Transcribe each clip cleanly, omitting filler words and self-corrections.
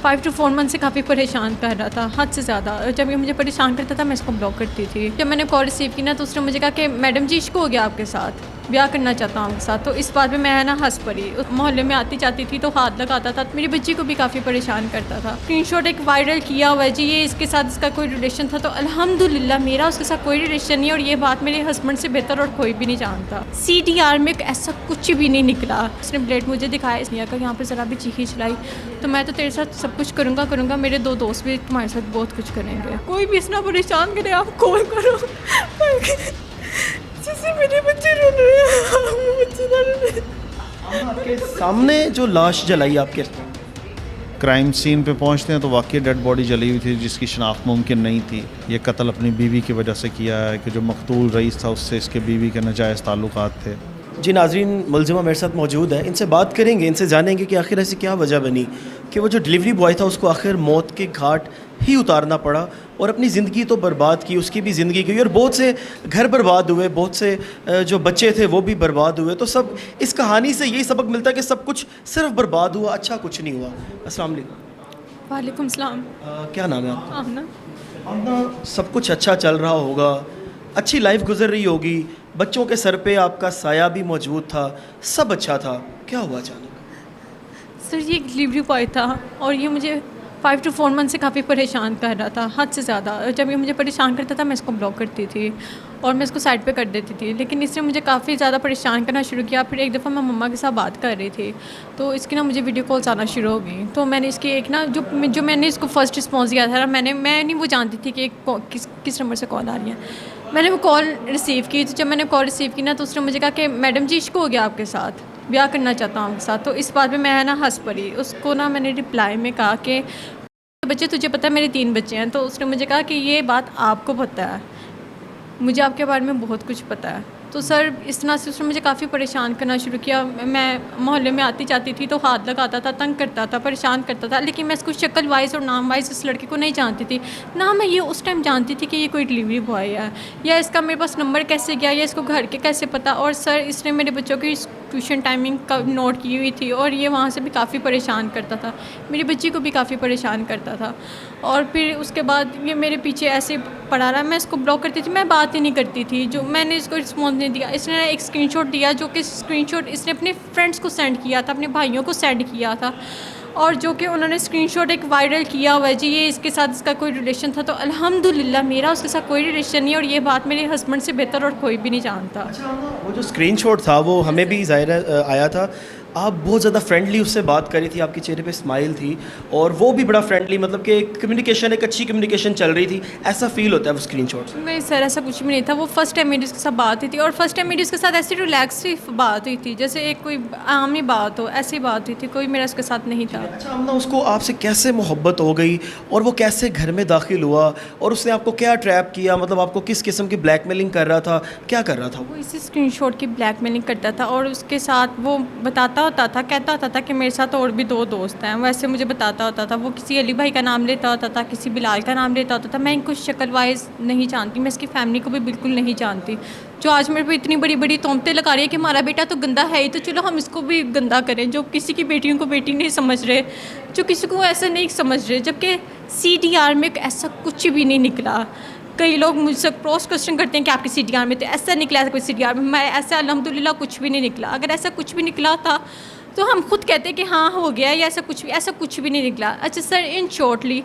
5 to 4 month से काफ़ी परेशान कर रहा था, हद से ज़्यादा। जब ये मुझे परेशान करता था मैं इसको ब्लॉक करती थी। जब मैंने कॉल रिसीव की ना तो उसने मुझे कहा कि मैडम जी इश्क हो गया आपके साथ, ब्याह करना चाहता हूँ आपके साथ। तो इस बात पे मैं है ना हंस पड़ी। उस मोहल्ले में आती जाती थी तो हाथ लगाता था, मेरी बच्ची को भी काफ़ी परेशान करता था। स्क्रीनशॉट एक वायरल किया हुआ है जी, ये इसके साथ इसका कोई रिलेशन था। तो अल्हम्दुलिल्लाह मेरा उसके साथ कोई रिलेशन नहीं है और ये बात मेरे हस्बैंड से बेहतर और कोई भी नहीं जानता। CDR में ऐसा कुछ भी नहीं निकला। उसने ब्लेड मुझे दिखाया, इसने आकर यहाँ पर ज़रा भी चीखी चलाई तो मैं तो तेरे साथ सब कुछ करूँगा, मेरे 2 दोस्त भी तुम्हारे साथ बहुत कुछ करेंगे। कोई भी इतना परेशान करे आप कॉल करो जिससे मेरे बच्चे रो रहे हैं, बच्चे रो रहे हैं। आपके सामने जो लाश जलाई आपके क्राइम सीन पे पहुंचते हैं तो वाकई डेड बॉडी जली हुई थी जिसकी शनाख्त मुमकिन नहीं थी। ये कत्ल अपनी बीवी की वजह से किया है कि जो मकतूल रईस था उससे इसके बीवी के नाजायज़ ताल्लुकात थे। जी नाजरीन, मुलजिमा मेरे साथ मौजूद है, इनसे बात करेंगे, इनसे जानेंगे कि आखिर ऐसी क्या वजह बनी कि वो जो डिलीवरी बॉय था उसको आखिर मौत के घाट ही उतारना पड़ा और अपनी ज़िंदगी तो बर्बाद की, उसकी भी ज़िंदगी गई और बहुत से घर बर्बाद हुए, बहुत से जो बच्चे थे वो भी बर्बाद हुए। तो सब इस कहानी से यही सबक मिलता है कि सब कुछ सिर्फ बर्बाद हुआ, अच्छा कुछ नहीं हुआ। अस्सलाम वालेकुम। वालेकुम सलाम। क्या नाम है आपका? आमना। आमना, सब कुछ अच्छा चल रहा होगा, अच्छी लाइफ गुजर रही होगी, बच्चों के सर पे आपका साया भी मौजूद था, सब अच्छा था, क्या हुआ अचानक? सर ये एक डिलीवरी बॉय था और ये मुझे 5 to 4 मंथ से काफ़ी परेशान कर रहा था, हद से ज़्यादा। जब ये मुझे परेशान करता था मैं इसको ब्लॉक करती थी और मैं इसको साइड पे कर देती थी, लेकिन इसने मुझे काफ़ी ज़्यादा परेशान करना शुरू किया। फिर एक दफ़ा मैं मम्मा के साथ बात कर रही थी तो इसकी ना मुझे वीडियो कॉल्स आना शुरू हो गई। तो मैंने इसकी एक ना जो मैंने इसको फ़र्स्ट रिस्पॉन्स दिया था, मैं नहीं वो जानती थी कि किस नंबर से कॉल आ रही है। मैंने वो कॉल रिसीव की, तो जब मैंने कॉल रिसीव की ना तो उसने मुझे कहा कि मैडम जी इश्क हो गया आपके साथ, ब्याह करना चाहता हूँ आपके साथ। तो इस बात पे मैं है ना हंस पड़ी। उसको ना मैंने रिप्लाई में कहा कि बच्चे तुझे पता है मेरे 3 बच्चे हैं। तो उसने मुझे कहा कि ये बात आपको पता है, मुझे आपके बारे में बहुत कुछ पता है। तो सर इस तरह से उसने मुझे काफ़ी परेशान करना शुरू किया। मैं मोहल्ले में आती जाती थी तो हाथ लगाता था, तंग करता था, परेशान करता था, लेकिन मैं इसको शक्ल वाइज और नाम वाइज इस लड़के को नहीं जानती थी ना। मैं ये उस टाइम जानती थी कि ये कोई डिलीवरी बॉय है या इसका मेरे पास नंबर कैसे गया या इसको घर के कैसे पता। और सर इसने मेरे बच्चों की ट्यूशन टाइमिंग का नोट की हुई थी और ये वहाँ से भी काफ़ी परेशान करता था, मेरी बच्ची को भी काफ़ी परेशान करता था। और फिर उसके बाद ये मेरे पीछे ऐसे पड़ा रहा, मैं इसको ब्लॉक करती थी, मैं बात ही नहीं करती थी। जो मैंने इसको रिस्पॉन्स नहीं दिया, इसने एक स्क्रीनशॉट दिया जो कि स्क्रीनशॉट इसने अपने फ्रेंड्स को सेंड किया था, अपने भाइयों को सेंड किया था और जो कि उन्होंने स्क्रीनशॉट एक वायरल किया हुआ है जी, ये इसके साथ इसका कोई रिलेशन था। तो अल्हम्दुलिल्लाह मेरा उसके साथ कोई रिलेशन नहीं है और ये बात मेरे हस्बैंड से बेहतर और कोई भी नहीं जानता। अच्छा, वो जो स्क्रीनशॉट था वो हमें भी ज़ाहिर आया था, आप बहुत ज़्यादा फ्रेंडली उससे बात करी थी, आपके चेहरे पे स्माइल थी और वो भी बड़ा फ्रेंडली, मतलब कि कम्युनिकेशन, एक अच्छी कम्युनिकेशन चल रही थी, ऐसा फील होता है वो स्क्रीनशॉट से। नहीं सर ऐसा कुछ भी नहीं था। वो फर्स्ट टाइम मेरी उसके साथ बात हुई थी और फर्स्ट टाइम मेरी उसके साथ ऐसी रिलैक्स सी बात हुई थी जैसे एक कोई आम ही बात हो, ऐसी बात हुई थी, कोई मेरा उसके साथ नहीं था। अच्छा आमना, उसको आपसे कैसे मोहब्बत हो गई और वो कैसे घर में दाखिल हुआ और उसने आपको क्या ट्रैप किया, मतलब आपको किस किस्म की ब्लैकमेलिंग कर रहा था, क्या कर रहा था वो इसी स्क्रीनशॉट की ब्लैकमेलिंग करता था और उसके साथ वो बताता होता था, कहता होता था कि मेरे साथ और भी 2 दोस्त हैं, वैसे मुझे बताता होता था। वो किसी अली भाई का नाम लेता होता था, किसी बिलाल का नाम लेता होता था। मैं इनको शक्ल वाइज नहीं जानती, मैं इसकी फैमिली को भी बिल्कुल नहीं जानती। जो आज मेरे पे इतनी बड़ी बड़ी तोहमतें लगा रही है कि हमारा बेटा तो गंदा है ही, तो चलो हम इसको भी गंदा करें। जो किसी की बेटियों को बेटी नहीं समझ रहे, जो किसी को ऐसा नहीं समझ रहे, जबकि CDR में ऐसा कुछ भी नहीं निकला। कई लोग मुझसे क्रॉस क्वेश्चन करते हैं कि आपके CDR में तो ऐसा निकला, ऐसा कोई CDR में मैं ऐसा अल्हम्दुलिल्लाह कुछ भी नहीं निकला। अगर ऐसा कुछ भी निकला था तो हम खुद कहते हैं कि हाँ हो गया, या ऐसा कुछ भी नहीं निकला। अच्छा सर, इन शॉर्टली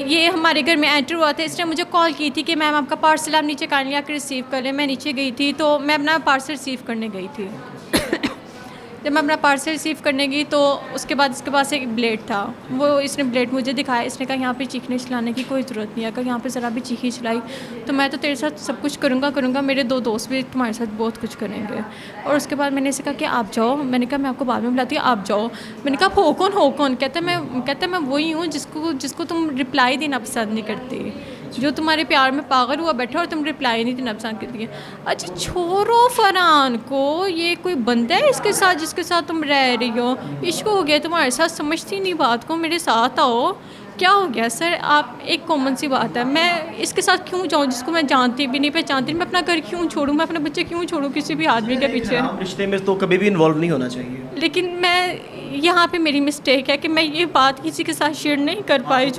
ये हमारे घर में एंटर हुआ था, इसने मुझे कॉल की थी कि मैम आपका पार्सल आप नीचे काइंडली आकर रिसीव कर लें। मैं नीचे गई थी तो मैं अपना पार्सल रिसीव करने गई थी जब मैं अपना पार्सल रिसीव करने गई तो उसके बाद इसके पास एक ब्लेड था, वो इसने ब्लेड मुझे दिखाया। इसने कहा यहाँ पे चीखने चिल्लाने की कोई ज़रूरत नहीं है, अगर यहाँ पे ज़रा भी चीखी चिल्लाई तो मैं तो तेरे साथ सब कुछ करूँगा, मेरे 2 दोस्त भी तुम्हारे साथ बहुत कुछ करेंगे। और उसके बाद मैंने इसे कहा कि आप जाओ, मैंने कहा मैं आपको बाद में बुलाती हूँ, आप जाओ। मैंने कहा हो कौन? कहता मैं वही हूँ जिसको तुम रिप्लाई देना पसंद नहीं करती, जो तुम्हारे प्यार में पागल हुआ बैठा और तुम रिप्लाई नहीं देना पसंद करती है। अच्छा छोड़ो फरहान को, ये कोई बंदा है इसके साथ जिसके साथ तुम रह रही हो, इश्क हो गया तुम्हारे साथ, समझती नहीं बात को, मेरे साथ आओ। क्या हो गया सर? आप एक कॉमन सी बात है, मैं इसके साथ क्यों जाऊँ जिसको मैं जानती भी नहीं पहचानती? मैं अपना घर क्यों छोड़ूँ, मैं अपने बच्चे क्यों छोड़ूँ किसी भी आदमी के पीछे? रिश्ते में तो कभी भी इन्वॉल्व नहीं होना चाहिए। लेकिन मैं यहाँ पे मेरी मिस्टेक है कि मैं ये बात किसी के साथ शेयर नहीं कर पाई,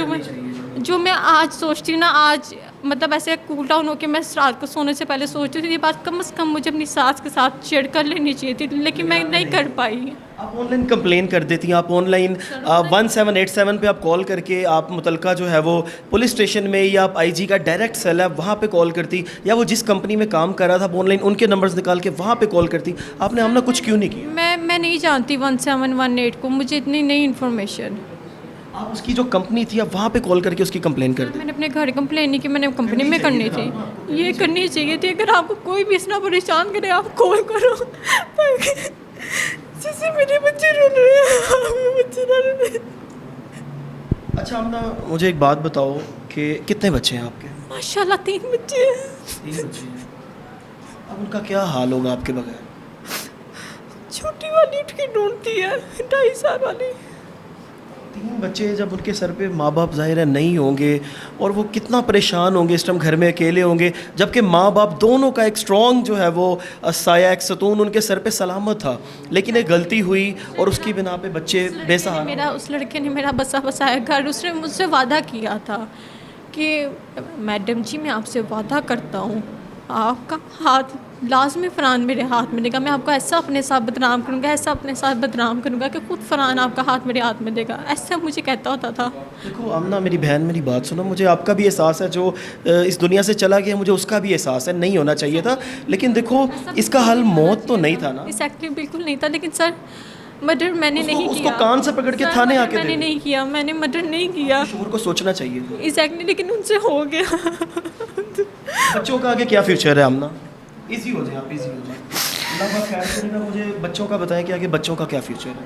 जो मैं आज सोचती हूँ ना, आज मतलब ऐसे कूल डाउन होकर मैं रात को सोने से पहले सोचती थी ये बात कम से कम मुझे अपनी सास के साथ शेयर कर लेनी चाहिए थी, लेकिन मैं नहीं कर पाई। आप ऑनलाइन कंप्लेन कर देती हैं, आप ऑनलाइन 1787 पे आप कॉल करके आप मुतलका जो है वो पुलिस स्टेशन में या आप आईजी का डायरेक्ट सेल है वहाँ पे कॉल करती, या वो जिस कंपनी में काम कर रहा था आप ऑनलाइन उनके नंबर्स निकाल के वहाँ पे कॉल करती। आपने हमने कुछ क्यों नहीं किया? मैं नहीं जानती 1718 को, मुझे इतनी नई इन्फॉर्मेशन। आप उसकी जो कंपनी थी आप वहाँ पे कॉल करके उसकी कंप्लेन कर दी। मैंने अपने घर कंप्लेन नहीं की, मैंने कंपनी में करनी थी, ये करनी चाहिए थी। अगर आपको कोई भी इतना परेशान करे आप कॉल करो, जैसे मेरे बच्चे रो रहे हैं, बच्चे रो रहे हैं। अच्छा हमना मुझे एक बात बताओ कि कितने बच्चे हैं आपके? माशाल्लाह 3 बच्चे हैं। 3 बच्चे हैं। अब उनका क्या हाल होगा आपके बगैर? छोटी वाली उठ के ढूंढती है, 2.5 साल वाली। 3 बच्चे जब उनके सर पे माँ बाप ज़ाहिर है नहीं होंगे और वो कितना परेशान होंगे, इस टाइम घर में अकेले होंगे, जबकि माँ बाप दोनों का एक स्ट्रॉन्ग जो है वो साया, एक सतून उनके सर पे सलामत था, लेकिन एक गलती हुई और उसकी बिना पे बच्चे बेसहारा। उस लड़के ने मेरा बसा बसाया घर, उसने मुझसे वादा किया था कि मैडम जी मैं आपसे वादा करता हूँ आपका हाथ लाजमी फ़रहान मेरे हाथ में देगा, मैं आपको ऐसा अपने साथ बदनाम करूँगा, ऐसा अपने साथ बदनाम करूँगा कि खुद फ़रहान आपका हाथ मेरे हाथ में देगा, ऐसा मुझे कहता होता था। देखो आमना मेरी बहन मेरी बात सुनो, मुझे आपका भी एहसास है, जो इस दुनिया से चला गया मुझे उसका भी एहसास है, नहीं होना चाहिए था, लेकिन देखो इसका हल मौत तो नहीं था ना। एक्चुअली बिल्कुल नहीं था, लेकिन सर मर्डर मैंने नहीं किया। उसको कान से पकड़ के थाने आके मैंने नहीं किया, मैंने मर्डर नहीं किया। शोर को सोचना चाहिए था। एग्जैक्टली, लेकिन उनसे हो गया। बच्चों का आगे क्या फ्यूचर है आमना? इजी हो जाए आप, इजी हो जाए। अल्लाह पाक खैर करेगा। मुझे बच्चों का बताएं कि आगे बच्चों का क्या फ्यूचर है?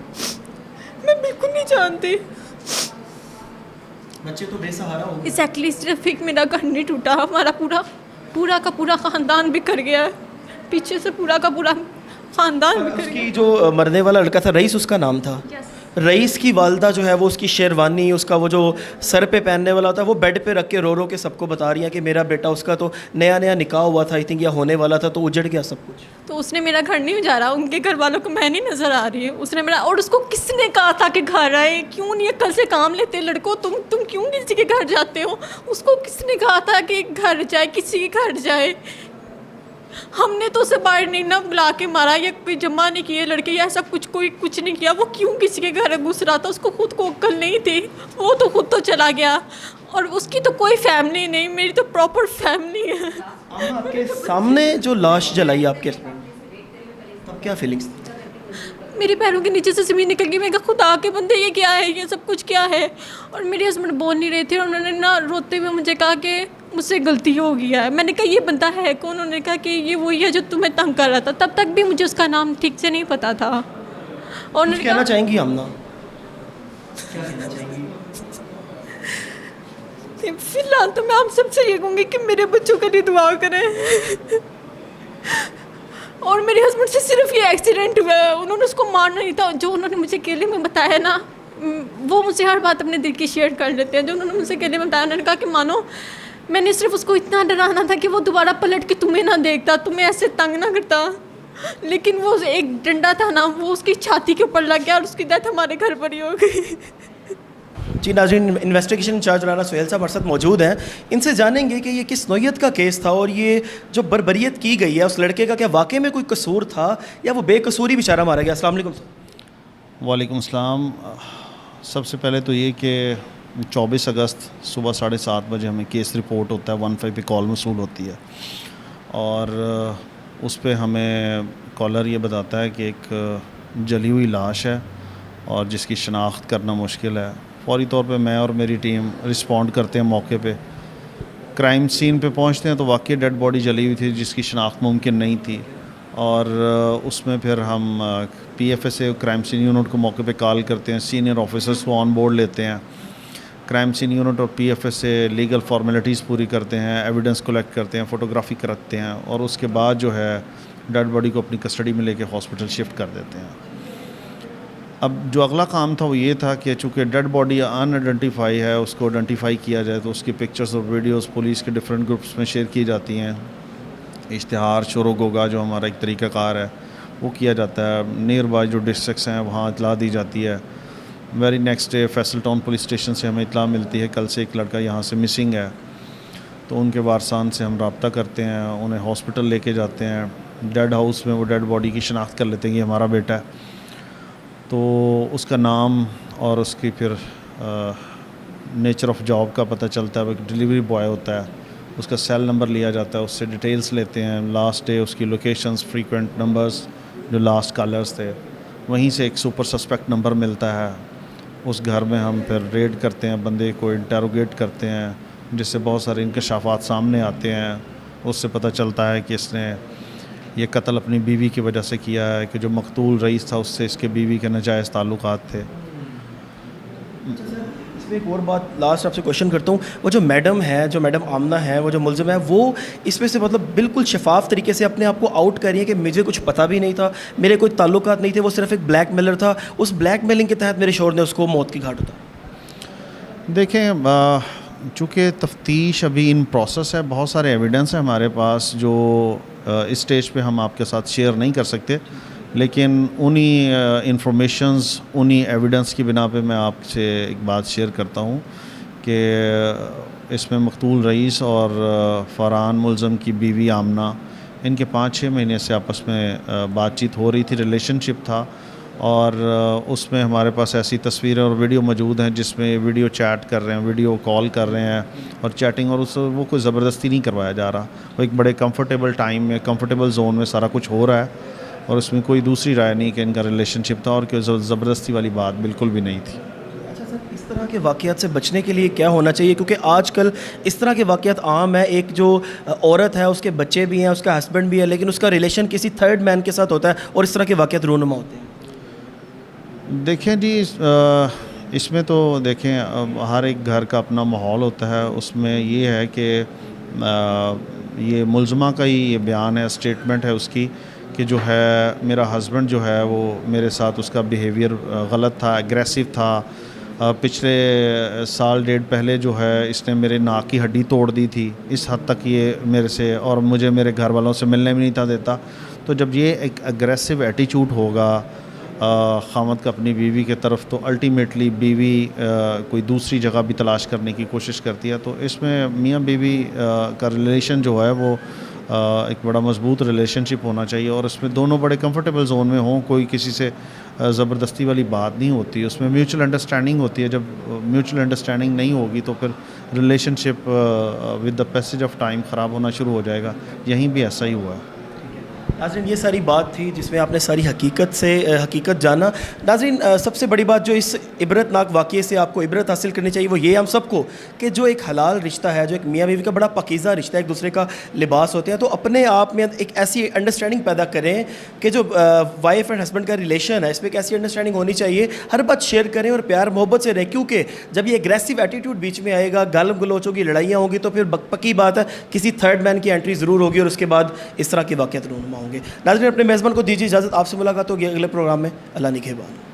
मैं बिल्कुल नहीं जानती। बच्चे तो बेसहारा होंगे। एग्जैक्टली, सिर्फ एक मेरा घर नहीं टूटा, हमारा पूरा का पूरा ख़ानदान बिखर गया है, पीछे से पूरा का पूरा ख़ानदान बिखर गया। उसकी जो मरने वाला लड़का था रईस, उसका नाम था रईस की वालदा जो है वो उसकी शेरवानी, उसका वो जो सर पे पहनने वाला था वो बेड पे रख के रो के सबको बता रही है कि मेरा बेटा, उसका तो नया निकाह हुआ था आई थिंक या होने वाला था, तो उजड़ गया सब कुछ। तो उसने मेरा घर नहीं उजाड़ा, उनके घर वालों को मैं नहीं नज़र आ रही है, उसने मेरा। और उसको किसने कहा था कि घर आए? क्यों नहीं कल से काम लेते लड़कों, तुम क्यों किसी के घर जाते हो? उसको किसने कहा था कि घर जाए, किसी के घर जाए? हमने तो उसे बाहर नहीं ना बुला के मारा या कोई जमा नहीं किए लड़के या ऐसा कुछ नहीं किया। वो क्यों किसी के घर घुस रहा था? उसको खुद को अक्ल नहीं थी, वो तो खुद तो चला गया। और उसकी तो कोई फैमिली नहीं, मेरी तो प्रॉपर फैमिली है। आपके सामने जो लाश जलाई आपके, तब क्या फीलिंग्स थी? मेरे पैरों के नीचे से ज़मीन निकल गई। मैं कहा खुदा के बंदे ये क्या है, ये सब कुछ क्या है? और मेरे हस्बैंड बोल नहीं रहे थे और उन्होंने ना रोते हुए मुझे कहा कि मुझसे गलती हो गया है। मैंने कहा ये बंदा है कौन? उन्होंने कहा कि ये वही है जो तुम्हें तंग कर रहा था। तब तक भी मुझे उसका नाम ठीक से नहीं पता था। और कुछ कहना चाहेंगी हमना? क्या कहना चाहेंगी? फिलहाल तो मैं आप सबसे ये कहूँगी कि मेरे बच्चों के लिए दुआ करें। और मेरे हस्बैंड से सिर्फ ये एक्सीडेंट हुआ है, उन्होंने उसको मारना नहीं था। जो उन्होंने मुझे केले में बताया ना, वो मुझे हर बात अपने दिल की शेयर कर लेते हैं। जो उन्होंने मुझसे केले में बताया, उन्होंने कहा कि मानो मैंने सिर्फ उसको इतना डराना था कि वो दोबारा पलट के तुम्हें ना देखता, तुम्हें ऐसे तंग ना करता। लेकिन वो एक डंडा था ना, वो उसकी छाती के ऊपर लग गया और उसकी डेथ हमारे घर पर ही हो गई। जी नाज़रीन, इन्वेस्टिगेशन इंचार्ज राना सुहेल साहब हमारे साथ मौजूद हैं। इनसे जानेंगे कि ये किस नौयत का केस था और ये जो बर्बरियत की गई है उस लड़के का, क्या वाकई में कोई कसूर था या वो बेकसूरी बेचारा मारा गया? अस्सलाम वालेकुम सर। वालेकुम सलाम। सबसे पहले तो ये कि 24 अगस्त सुबह 7:30 बजे हमें केस रिपोर्ट होता है, 15 पे कॉल मसूल होती है और उस पे हमें कॉलर ये बताता है कि एक जली हुई लाश है और जिसकी शनाख्त करना मुश्किल है। फौरी तौर पे मैं और मेरी टीम रिस्पॉन्ड करते हैं मौके पे, क्राइम सीन पे पहुंचते हैं तो वाकई डेड बॉडी जली हुई थी जिसकी शनाख्त मुमकिन नहीं थी और उसमें फिर हम PFSA क्राइम सीन यूनिट को मौके पे कॉल करते हैं, सीनियर ऑफिसर्स को ऑन बोर्ड लेते हैं। क्राइम सीन यूनिट और PFSA लीगल फॉर्मेलिटीज़ पूरी करते हैं, एविडेंस कलेक्ट करते हैं, फ़ोटोग्राफी करते हैं और उसके बाद जो है डेड बॉडी को अपनी कस्टडी में लेके हॉस्पिटल शिफ्ट कर देते हैं। अब जो अगला काम था वो ये था कि चूँकि डेड बॉडी अनआइडेंटिफाई है, उसको आइडेंटिफाई किया जाए तो उसकी पिक्चर्स और वीडियोस पुलिस के डिफरेंट ग्रुप्स में शेयर की जाती हैं। इश्तिहार शोरो गोगा जो हमारा एक तरीक़ाकार है वो किया जाता है। नियर बाय जो डिस्ट्रिक्ट्स हैं वहाँ इतला दी जाती है। Very next day Faisal town police station से हमें इतला मिलती है कल से एक लड़का यहाँ से मिसिंग है, तो उनके वारसान से हम रब्ता करते हैं, उन्हें हॉस्पिटल लेके जाते हैं। डेड हाउस में वो डेड बॉडी की शनाख्त कर लेते हैं कि हमारा बेटा है, तो उसका नाम और उसकी फिर नेचर ऑफ जॉब का पता चलता है। वो एक डिलीवरी बॉय होता है, उसका सेल नंबर लिया जाता है, उससे डिटेल्स लेते हैं, लास्ट डे उसकी लोकेशंस, फ्रीक्वेंट नंबर्स, जो लास्ट कॉलर्स थे, वहीं से एक सुपर सस्पेक्ट नंबर मिलता है। उस घर में हम फिर रेड करते हैं, बंदे को इंटेरोगेट करते हैं, जिससे बहुत सारे इंकशाफात सामने आते हैं। उससे पता चलता है कि इसने ये कत्ल अपनी बीवी की वजह से किया है, कि जो मकतूल रईस था उससे इसके बीवी के नाजायज़ ताल्लुकात थे। इसमें एक और बात लास्ट आपसे क्वेश्चन करता हूँ, वो जो मैडम है, जो मैडम आमना है, वो जो मुलजिम है, वो इसमें से मतलब बिल्कुल शफाफ तरीके से अपने आप को आउट कर रही है कि मुझे कुछ पता भी नहीं था, मेरे कोई ताल्लुकात नहीं थे, वो सिर्फ एक ब्लैक मेलर था, उस ब्लैक मेलिंग के तहत मेरे शोहर ने उसको मौत की घाट उतारा। देखें, चूँकि तफ्तीश अभी इन प्रोसेस है, बहुत सारे एविडेंस है हमारे पास जो इस स्टेज पे हम आपके साथ शेयर नहीं कर सकते, लेकिन उन्हीं इंफॉर्मेशंस, उन्हीं एविडेंस की बिना पे मैं आपसे एक बात शेयर करता हूँ कि इसमें मकतूल रईस और फरहान मुलज़म की बीवी आमना, इनके 5-6 महीने से आपस में बातचीत हो रही थी, रिलेशनशिप था, और उसमें हमारे पास ऐसी तस्वीरें और वीडियो मौजूद हैं जिसमें वीडियो चैट कर रहे हैं, वीडियो कॉल कर रहे हैं और चैटिंग, और वो कोई ज़बरदस्ती नहीं करवाया जा रहा। वो एक बड़े कंफर्टेबल टाइम में, कंफर्टेबल जोन में सारा कुछ हो रहा है, और उसमें कोई दूसरी राय नहीं कि इनका रिलेशनशिप था, और कोई ज़बरदस्ती वाली बात बिल्कुल भी नहीं थी। अच्छा सर, इस तरह के वाक़यात से बचने के लिए क्या होना चाहिए? क्योंकि आजकल इस तरह के वाक़यात आम है। एक जो औरत है, उसके बच्चे भी हैं, उसका हस्बैंड भी है, लेकिन उसका रिलेशन किसी थर्ड मैन के साथ होता है, और इस तरह के वाक़यात रूनुमा होते हैं। देखें जी, इसमें तो देखें हर एक घर का अपना माहौल होता है। उसमें ये है कि ये मुलज़मा का ही ये बयान है, स्टेटमेंट है उसकी, कि जो है मेरा हस्बैंड जो है वो मेरे साथ उसका बिहेवियर गलत था, एग्रेसिव था। पिछले साल डेढ़ पहले जो है इसने मेरे नाक की हड्डी तोड़ दी थी, इस हद तक ये मेरे से, और मुझे मेरे घर वालों से मिलने भी नहीं था देता। तो जब ये एक एग्रेसिव एटीट्यूड होगा ख़ामद का अपनी बीवी के तरफ, तो अल्टीमेटली बीवी कोई दूसरी जगह भी तलाश करने की कोशिश करती है। तो इसमें मियाँ बीवी का रिलेशन जो है वो एक बड़ा मजबूत रिलेशनशिप होना चाहिए, और उसमें दोनों बड़े कंफर्टेबल जोन में हों, कोई किसी से ज़बरदस्ती वाली बात नहीं होती, उसमें म्यूचुअल अंडरस्टैंडिंग होती है। जब म्यूचुअल अंडरस्टैंडिंग नहीं होगी तो फिर relationship with the passage of time ख़राब होना शुरू हो जाएगा। यहीं भी ऐसा ही हुआ है। नाज़रीन, ये सारी बात थी जिसमें आपने सारी हकीकत जाना। नाज़रीन, सबसे बड़ी बात जो इस इबरतनाक वाक़ये से आपको इबरत हासिल करनी चाहिए वो ये हम सबको, कि जो एक हलाल रिश्ता है, जो एक मियाँ बीवी का बड़ा पकीज़ा रिश्ता है, एक दूसरे का लिबास होते हैं, तो अपने आप में एक ऐसी अंडरस्टैंडिंग पैदा करें कि जो वाइफ एंड हस्बैंड का रिलेशन है, इसमें एक ऐसी अंडरस्टैंडिंग होनी चाहिए, हर बात शेयर करें और प्यार मोहब्बत से रहें। क्योंकि जब ये एग्रेसिव एटीट्यूड बीच में आएगा, गालम गलोच होगी, लड़ाइयाँ होंगी, तो फिर पक्की बात है किसी थर्ड मैन की एंट्री ज़रूर होगी, और उसके बाद इस तरह के वाक़यात रूनुमा होंगे। नाज़रीन, अपने मेज़बान को दीजिए इजाज़त, आपसे मुलाकात होगी अगले प्रोग्राम में। अल्लाह निगहबान।